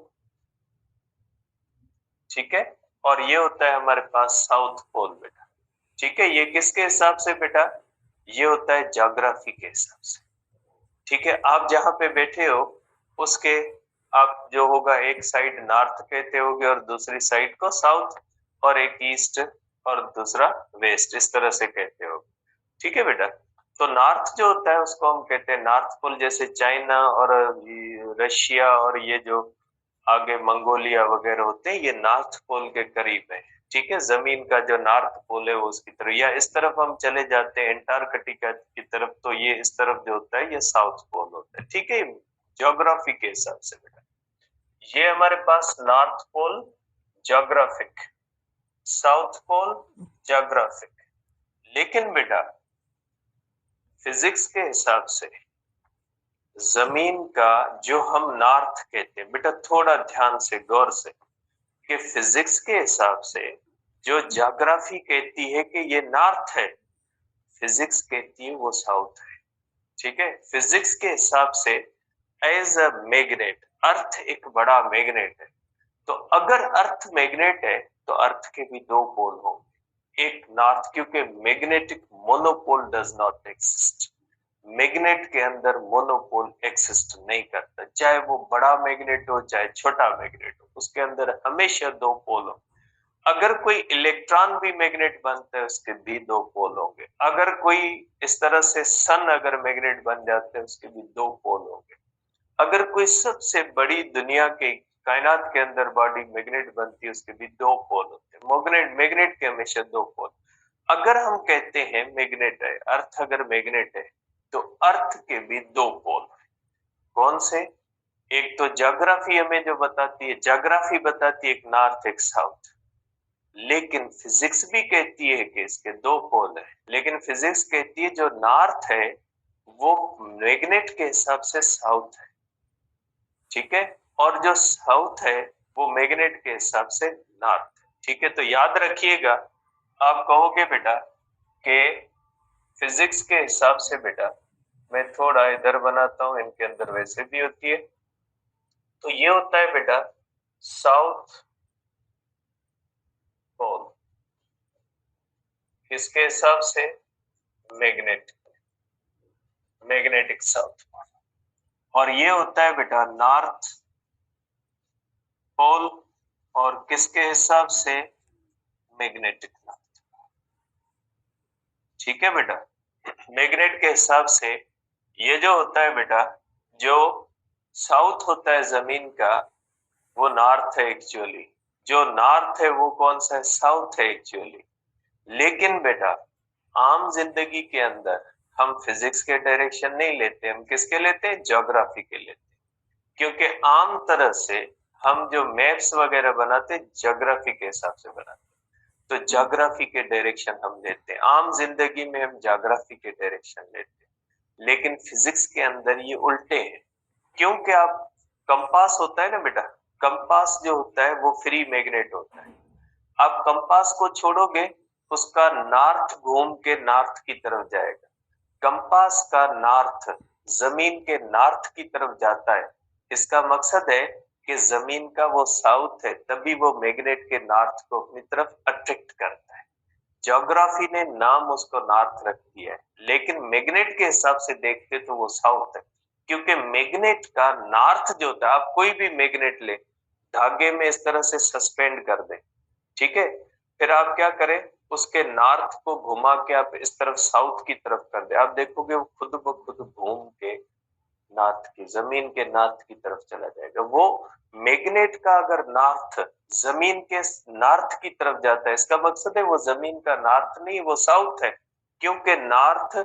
ठीक है, और ये होता है हमारे पास साउथ पोल बेटा, ठीक है। ये किसके हिसाब से बेटा, ये होता है ज्योग्राफी के हिसाब से, ठीक है। आप जहां पे बैठे हो उसके, आप जो होगा एक साइड नॉर्थ कहते होगे और दूसरी साइड को साउथ, और एक ईस्ट और दूसरा वेस्ट, इस तरह से कहते हो, ठीक है बेटा। तो नॉर्थ जो होता है उसको हम कहते हैं नॉर्थ पोल, जैसे चाइना और रशिया और ये जो आगे मंगोलिया वगैरह होते हैं, ये नॉर्थ पोल के करीब है, ठीक है। जमीन का जो नॉर्थ पोल है वो उसकी तरफ, या इस तरफ हम चले जाते हैं एंटार्कटिका की तरफ, तो ये इस तरफ जो होता है ये साउथ पोल होता है, ठीक है। ज्योग्राफी के हिसाब से बेटा ये हमारे पास north pole geographic, south pole geographic. लेकिन बेटा फिजिक्स के हिसाब से जमीन का जो हम नॉर्थ कहते हैं बेटा, थोड़ा ध्यान से गौर से, कि फिजिक्स के हिसाब से जो ज्योग्राफी कहती है कि ये नॉर्थ है, फिजिक्स कहती है वो साउथ है, ठीक है। फिजिक्स के हिसाब से एज अ मैग्नेट अर्थ एक बड़ा मैग्नेट है, तो अगर अर्थ मैग्नेट है तो अर्थ के भी दो पोल होंगे, एक नॉर्थ, क्योंकि magnetic monopole does not exist. Magnet के अंदर मोनोपोल एक्सिस्ट नहीं करता, चाहे वो बड़ा मैग्नेट हो चाहे छोटा मैग्नेट हो, उसके अंदर हमेशा दो पोल हो। अगर कोई इलेक्ट्रॉन भी मैग्नेट बनता है उसके भी दो पोल होंगे। अगर कोई इस तरह से सन अगर मैग्नेट बन जाते हैं उसके भी दो पोल होंगे। अगर कोई सबसे बड़ी दुनिया के कायनात के अंदर बॉडी मैग्नेट बनती है उसके भी दो पोल होते हैं। मैग्नेट के हमेशा दो पोल। अगर हम कहते हैं मैग्नेट है, अर्थ अगर मैग्नेट है तो अर्थ के भी दो पोल है। कौन से? एक तो ज्योग्राफी हमें जो बताती है, ज्योग्राफी बताती है एक नॉर्थ एक साउथ, लेकिन फिजिक्स भी कहती है कि इसके दो पोल है। लेकिन फिजिक्स कहती है जो नॉर्थ है वो मैग्नेट के हिसाब से साउथ है, ठीक है, और जो साउथ है वो मैग्नेट के हिसाब से नॉर्थ, ठीक है। तो याद रखिएगा, आप कहोगे बेटा कि फिजिक्स के हिसाब से, बेटा मैं थोड़ा इधर बनाता हूं, इनके अंदर वैसे भी होती है। तो ये होता है बेटा साउथ पोल, किसके हिसाब से? Magnetic south pole. और ये होता है बेटा नॉर्थ पोल, और किसके हिसाब से? मैग्नेटिक नॉर्थ, ठीक है बेटा। मैग्नेट के हिसाब से ये जो होता है बेटा, जो साउथ होता है जमीन का वो नॉर्थ है एक्चुअली, जो नॉर्थ है वो कौन सा है? साउथ है एक्चुअली। लेकिन बेटा आम जिंदगी के अंदर हम फिजिक्स के डायरेक्शन नहीं लेते, हम किसके लेते हैं? ज्योग्राफी के लेते हैं, क्योंकि आम तरह से हम जो मैप्स वगैरह बनाते हैं ज्योग्राफी के हिसाब से बनाते हैं। तो ज्योग्राफी के डायरेक्शन हम लेते हैं, आम जिंदगी में हम ज्योग्राफी के डायरेक्शन लेते हैं। लेकिन फिजिक्स के अंदर ये उल्टे हैं, क्योंकि आप कंपास होता है ना बेटा, कंपास जो होता है वो फ्री मैग्नेट होता है। आप कंपास को छोड़ोगे उसका नॉर्थ घूम के नॉर्थ की तरफ जाएगा। कंपास का नॉर्थ जमीन के नॉर्थ की तरफ जाता है। इसका मकसद है कि जमीन का वो साउथ है, तभी वो मैग्नेट के नॉर्थ को अपनी तरफ अट्रैक्ट करता है। ज्योग्राफी ने नाम उसको नॉर्थ रख दिया है, लेकिन मैग्नेट के हिसाब से देखते तो वो साउथ है, क्योंकि मैग्नेट का नॉर्थ जो होता है, आप कोई भी मैग्नेट ले, धागे में इस तरह से सस्पेंड कर दे, ठीक है, फिर आप क्या करें, उसके नॉर्थ को घुमा के आप इस तरफ साउथ की तरफ कर दे, आप देखोगे वो खुद ब खुद घूम के नॉर्थ की, जमीन के नॉर्थ की तरफ चला जाएगा। वो मैग्नेट का अगर नॉर्थ जमीन के नॉर्थ की तरफ जाता है, इसका मकसद है वो जमीन का नॉर्थ नहीं, वो साउथ है, क्योंकि नॉर्थ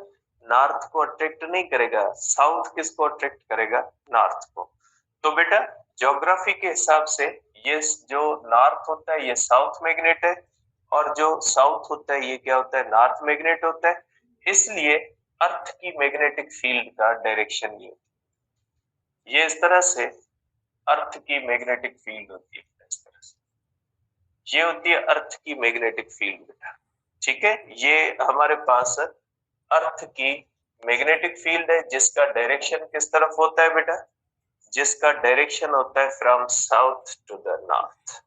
नॉर्थ को अट्रैक्ट नहीं करेगा, साउथ किसको अट्रैक्ट करेगा? नॉर्थ को। तो बेटा ज्योग्राफी के हिसाब से ये जो नॉर्थ होता है ये साउथ मैग्नेट है, और जो साउथ होता है ये क्या होता है? नॉर्थ मैग्नेट होता है। इसलिए अर्थ की मैग्नेटिक फील्ड का डायरेक्शन ये इस तरह से अर्थ की मैग्नेटिक फील्ड होती है, इस तरह से ये होती है अर्थ की मैग्नेटिक फील्ड बेटा, ठीक है। ये हमारे पास अर्थ की मैग्नेटिक फील्ड है जिसका डायरेक्शन किस तरफ होता है बेटा? जिसका डायरेक्शन होता है from south to the north.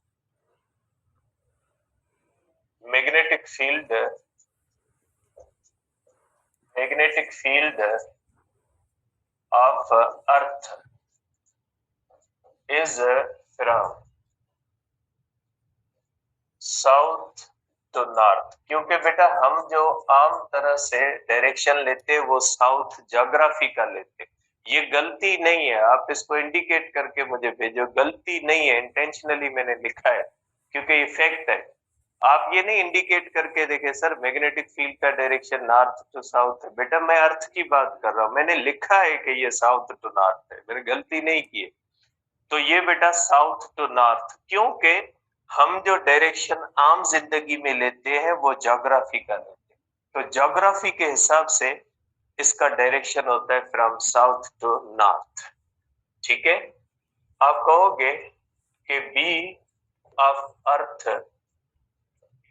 Magnetic field of earth is from south to north, क्योंकि बेटा हम जो आम तरह से डायरेक्शन लेते हैं वो साउथ ज्योग्राफी का लेते हैं। ये गलती नहीं है, आप इसको इंडिकेट करके मुझे भेजो, गलती नहीं है, इंटेंशनली मैंने लिखा है क्योंकि ये फैक्ट है। आप ये नहीं इंडिकेट करके देखे सर मैग्नेटिक फील्ड का डायरेक्शन नॉर्थ टू साउथ है, बेटा मैं अर्थ की बात कर रहा हूँ, मैंने लिखा है कि ये साउथ टू नॉर्थ है, मैंने गलती नहीं की है। तो ये बेटा साउथ टू नॉर्थ, क्योंकि हम जो डायरेक्शन आम जिंदगी में लेते हैं वो ज्योग्राफी का लेते हैं। तो ज्योग्राफी के हिसाब से इसका डायरेक्शन होता है फ्रॉम साउथ टू नॉर्थ, ठीक है। आप कहोगे कि B of earth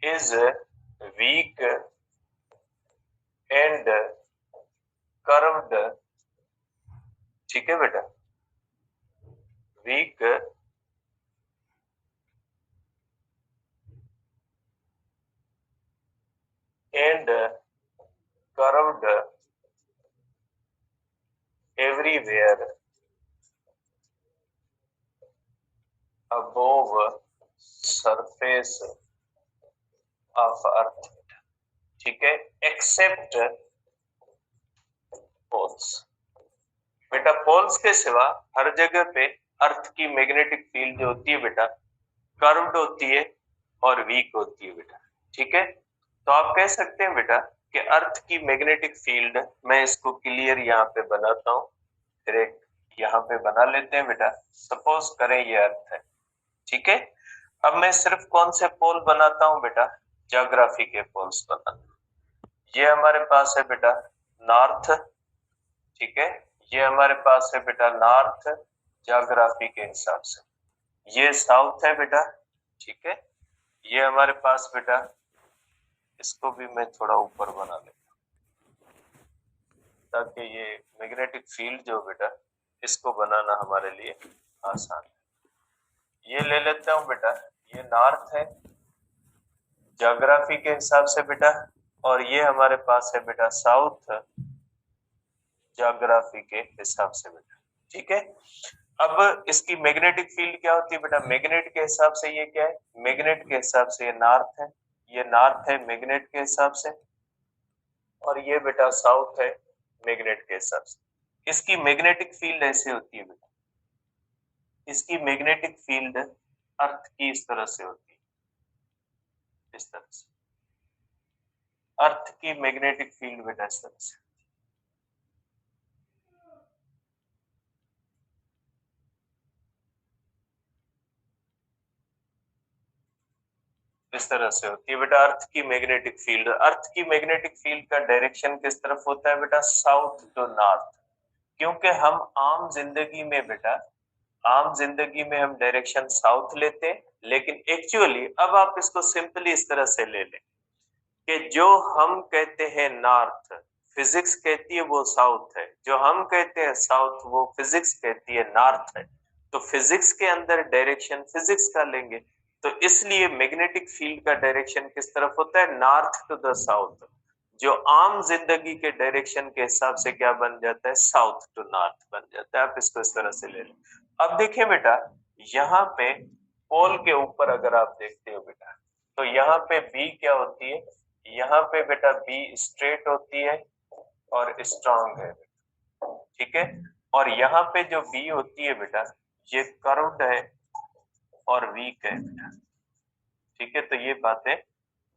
is weak and curved, ठीक है बेटा, weak anywhere above surface of earth, ठीक है, एक्सेप्ट पोल्स। बेटा पोल्स के सिवा हर जगह पे अर्थ की मैग्नेटिक फील्ड जो होती है बेटा कर्व्ड होती है और वीक होती है बेटा, ठीक है। तो आप कह सकते हैं बेटा कि अर्थ की मैग्नेटिक फील्ड, मैं इसको क्लियर यहाँ पे बनाता हूँ, फिर एक यहाँ पे बना लेते हैं बेटा। सपोज करें ये अर्थ है, ठीक है। अब मैं सिर्फ कौन से पोल बनाता हूँ बेटा, ज्योग्राफी के पोल्स बनाता हूँ। ये हमारे पास है बेटा नॉर्थ, ठीक है, ये हमारे पास है बेटा नॉर्थ ज्योग्राफी के हिसाब से, ये साउथ है बेटा, ठीक है, ये हमारे पास बेटा, इसको भी मैं थोड़ा ऊपर बना लेता हूँ ताकि ये मैग्नेटिक फील्ड जो बेटा इसको बनाना हमारे लिए आसान है। ये ले लेता हूँ बेटा, ये नॉर्थ है ज्योग्राफी के हिसाब से बेटा, और ये हमारे पास है बेटा साउथ ज्योग्राफी के हिसाब से बेटा, ठीक है। अब इसकी मैग्नेटिक फील्ड क्या होती है बेटा, मैग्नेट के हिसाब से ये क्या है, मैग्नेट के हिसाब से ये नॉर्थ है, ये नॉर्थ है मैग्नेट के हिसाब से, और ये बेटा साउथ है मैग्नेट के हिसाब से। इसकी मैग्नेटिक फील्ड ऐसे होती है बेटा, इसकी मैग्नेटिक फील्ड अर्थ की इस तरह से होती है, इस तरह से अर्थ की मैग्नेटिक फील्ड बेटा इस तरह से, इस तरह से होती है बेटा अर्थ की मैग्नेटिक फील्ड। अर्थ की मैग्नेटिक फील्ड का डायरेक्शन किस तरफ होता है बेटा, साउथ टू नॉर्थ, क्योंकि हम आम जिंदगी में बेटा, आम जिंदगी में हम डायरेक्शन साउथ लेते हैं, लेकिन एक्चुअली अब आप इसको सिंपली इस तरह से ले लें कि जो हम कहते हैं नॉर्थ, फिजिक्स कहती है वो साउथ है, जो हम कहते हैं साउथ वो फिजिक्स कहती है नॉर्थ है। तो फिजिक्स के अंदर डायरेक्शन फिजिक्स का लेंगे, तो इसलिए मैग्नेटिक फील्ड का डायरेक्शन किस तरफ होता है, नॉर्थ टू द साउथ, जो आम जिंदगी के डायरेक्शन के हिसाब से क्या बन जाता है, साउथ टू नॉर्थ बन जाता है। आप इसको इस तरह से ले लें। अब देखिए बेटा, यहाँ पे पोल के ऊपर अगर आप देखते हो बेटा, तो यहाँ पे बी क्या होती है, यहाँ पे बेटा बी स्ट्रेट होती है और स्ट्रांग है, ठीक है, और यहाँ पे जो बी होती है बेटा ये कर्व्ड है और वीक है बेटा, ठीक है। तो ये बातें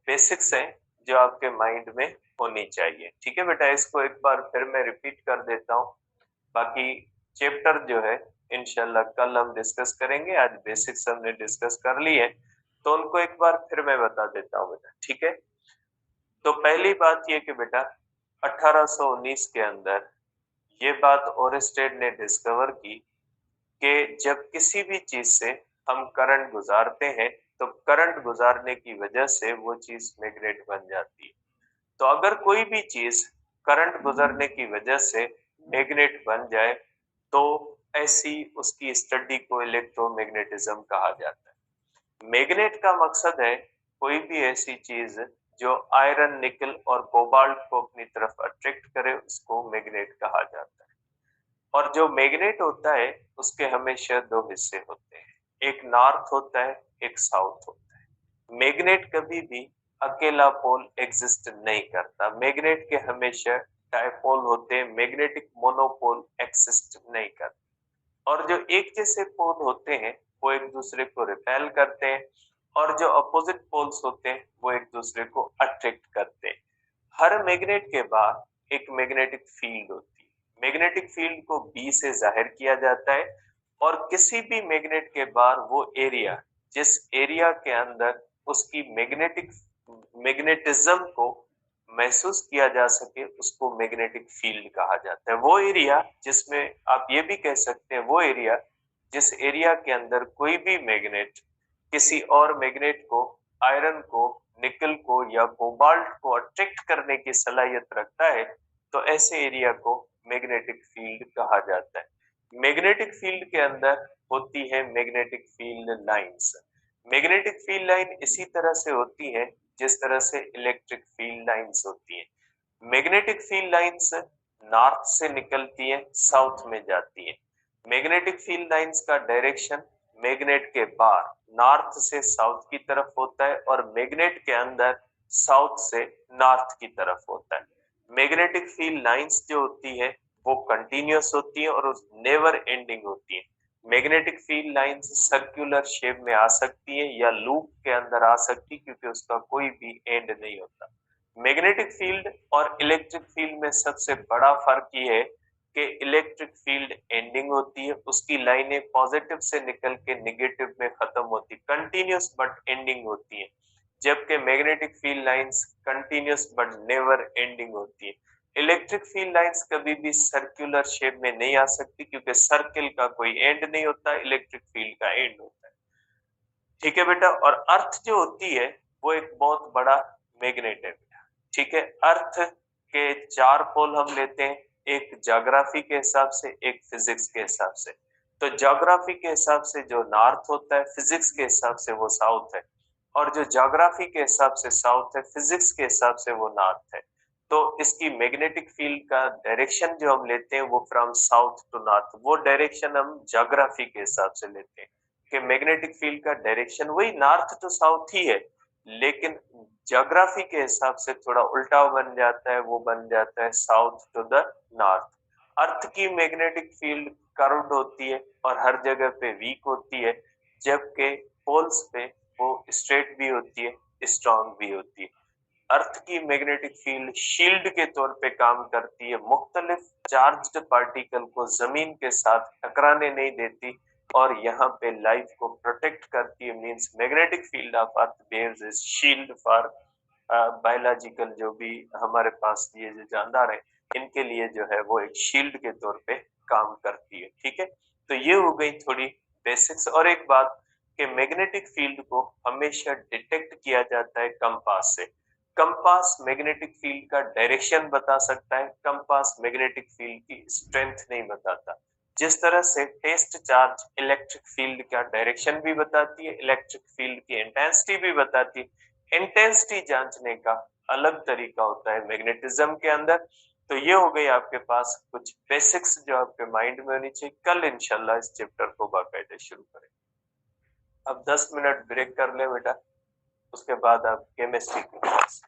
बेसिक्स है जो आपके माइंड में होनी चाहिए, ठीक है बेटा। इसको एक बार फिर मैं रिपीट कर देता हूँ, बाकी चैप्टर जो है इंशाल्लाह कल हम डिस्कस करेंगे, आज बेसिक्स हमने डिस्कस कर ली है, तो उनको एक बार फिर मैं बता देता हूँ बेटा, ठीक है। तो पहली बात ये कि बेटा 1819 के अंदर ये बात ओरेस्टेड ने डिस्कवर की कि जब किसी भी चीज से हम करंट गुजारते हैं तो करंट गुजारने की वजह से वो चीज मैग्नेट बन जाती है। तो अगर कोई भी चीज करंट गुजरने की वजह से मैग्नेट बन जाए तो ऐसी उसकी स्टडी को इलेक्ट्रोमैग्नेटिज्म कहा जाता है। मैग्नेट का मकसद है कोई भी ऐसी चीज जो आयरन, निकल और कोबाल्ट को अपनी तरफ अट्रैक्ट करे, उसको मैग्नेट कहा जाता है। और जो मैग्नेट होता है उसके हमेशा दो हिस्से होते हैं, एक नॉर्थ होता है, एक साउथ होता है। मैग्नेट कभी भी अकेला पोल एग्जिस्ट नहीं करता, मैग्नेट के हमेशा डायपोल होते हैं, मैग्नेटिक मोनोपोल एक्सिस्ट नहीं करता। और जो एक जैसे पोल होते हैं वो एक दूसरे को रिपेल करते हैं, और जो अपोजिट पोल्स होते हैं वो एक दूसरे को अट्रैक्ट करते हैं। हर मैग्नेट के बाद एक मैग्नेटिक फील्ड होती है, मैग्नेटिक फील्ड को बी से जाहिर किया जाता है, और किसी भी मैग्नेट के बाद वो एरिया जिस एरिया के अंदर उसकी मैग्नेटिज्म को महसूस किया जा सके उसको मैग्नेटिक फील्ड कहा जाता है। वो एरिया जिसमें आप ये भी कह सकते हैं, वो एरिया जिस एरिया के अंदर कोई भी मैग्नेट किसी और मैग्नेट को, आयरन को, निकल को या कोबाल्ट को अट्रैक्ट करने की सलाहियत रखता है, तो ऐसे एरिया को मैग्नेटिक फील्ड कहा जाता है। मैग्नेटिक फील्ड के अंदर होती है magnetic field lines. Magnetic field line इसी तरह से होती है जिस तरह से इलेक्ट्रिक फील्ड लाइंस होती है। मैग्नेटिक फील्ड लाइंस नॉर्थ से निकलती है, साउथ में जाती है। मैग्नेटिक फील्ड लाइंस का डायरेक्शन मैग्नेट के बाहर नॉर्थ से साउथ की तरफ होता है और मैग्नेट के अंदर साउथ से नॉर्थ की तरफ होता है। मैग्नेटिक फील्ड लाइंस जो होती है वो कंटिन्यूअस होती है और नेवर एंडिंग होती है। Magnetic field lines circular shape में आ सकती है या लूप के अंदर आ सकती है, क्योंकि उसका कोई भी एंड नहीं होता। मैग्नेटिक फील्ड और इलेक्ट्रिक फील्ड में सबसे बड़ा फर्क ये है कि इलेक्ट्रिक फील्ड एंडिंग होती है, उसकी लाइनें पॉजिटिव से निकल के नेगेटिव में खत्म होती, कंटिन्यूअस बट एंडिंग होती है, जबकि magnetic field lines continuous but never ending होती है। इलेक्ट्रिक फील्ड लाइंस कभी भी सर्कुलर शेप में नहीं आ सकती, क्योंकि सर्किल का कोई एंड नहीं होता, इलेक्ट्रिक फील्ड का एंड होता है। ठीक है बेटा। और अर्थ जो होती है वो एक बहुत बड़ा मैग्नेट है बेटा। ठीक है, अर्थ के 4 पोल हम लेते हैं, एक ज्योग्राफी के हिसाब से, एक फिजिक्स के हिसाब से। तो ज्योग्राफी के हिसाब से जो नॉर्थ होता है, फिजिक्स के हिसाब से वो साउथ है, और जो ज्योग्राफी के हिसाब से साउथ है, फिजिक्स के हिसाब से वो नॉर्थ है। तो इसकी मैग्नेटिक फील्ड का डायरेक्शन जो हम लेते हैं वो फ्रॉम साउथ टू नॉर्थ, वो डायरेक्शन हम ज्योग्राफी के हिसाब से लेते हैं कि मैग्नेटिक फील्ड का डायरेक्शन वही नॉर्थ टू साउथ ही है, लेकिन ज्योग्राफी के हिसाब से थोड़ा उल्टा बन जाता है, वो बन जाता है साउथ टू द नॉर्थ। अर्थ की मैग्नेटिक फील्ड कर्व्ड होती है और हर जगह पे वीक होती है, जबकि पोल्स पे वो स्ट्रेट भी होती है, स्ट्रांग भी होती है। अर्थ की मैग्नेटिक फील्ड शील्ड के तौर पे काम करती है, मुख्तलिफ चार्ज्ड पार्टिकल को जमीन के साथ टकराने नहीं देती और यहाँ पे लाइफ को प्रोटेक्ट करती है। Means magnetic field of earth behaves as shield for biological, जो भी हमारे पास ये जो जानदार है इनके लिए जो है वो एक शील्ड के तौर पे काम करती है। ठीक है, तो ये हो गई थोड़ी बेसिक्स। और एक बात कि मैग्नेटिक फील्ड को हमेशा डिटेक्ट किया जाता है कंपास से। कंपास मैग्नेटिक फील्ड का डायरेक्शन बता सकता है, कंपास मैग्नेटिक फील्ड की स्ट्रेंथ नहीं बताता। जिस तरह से टेस्ट चार्ज इलेक्ट्रिक फील्ड का डायरेक्शन भी बताती है, इलेक्ट्रिक फील्ड की इंटेंसिटी भी बताती है, इंटेंसिटी जांचने का अलग तरीका होता है मैग्नेटिज्म के अंदर। तो ये हो गई आपके पास कुछ बेसिक्स जो आपके माइंड में होनी चाहिए। कल इंशाल्लाह इस चैप्टर को बाकायदे शुरू करें। अब 10 मिनट ब्रेक कर ले बेटा, उसके बाद आप केमिस्ट्री की क्लास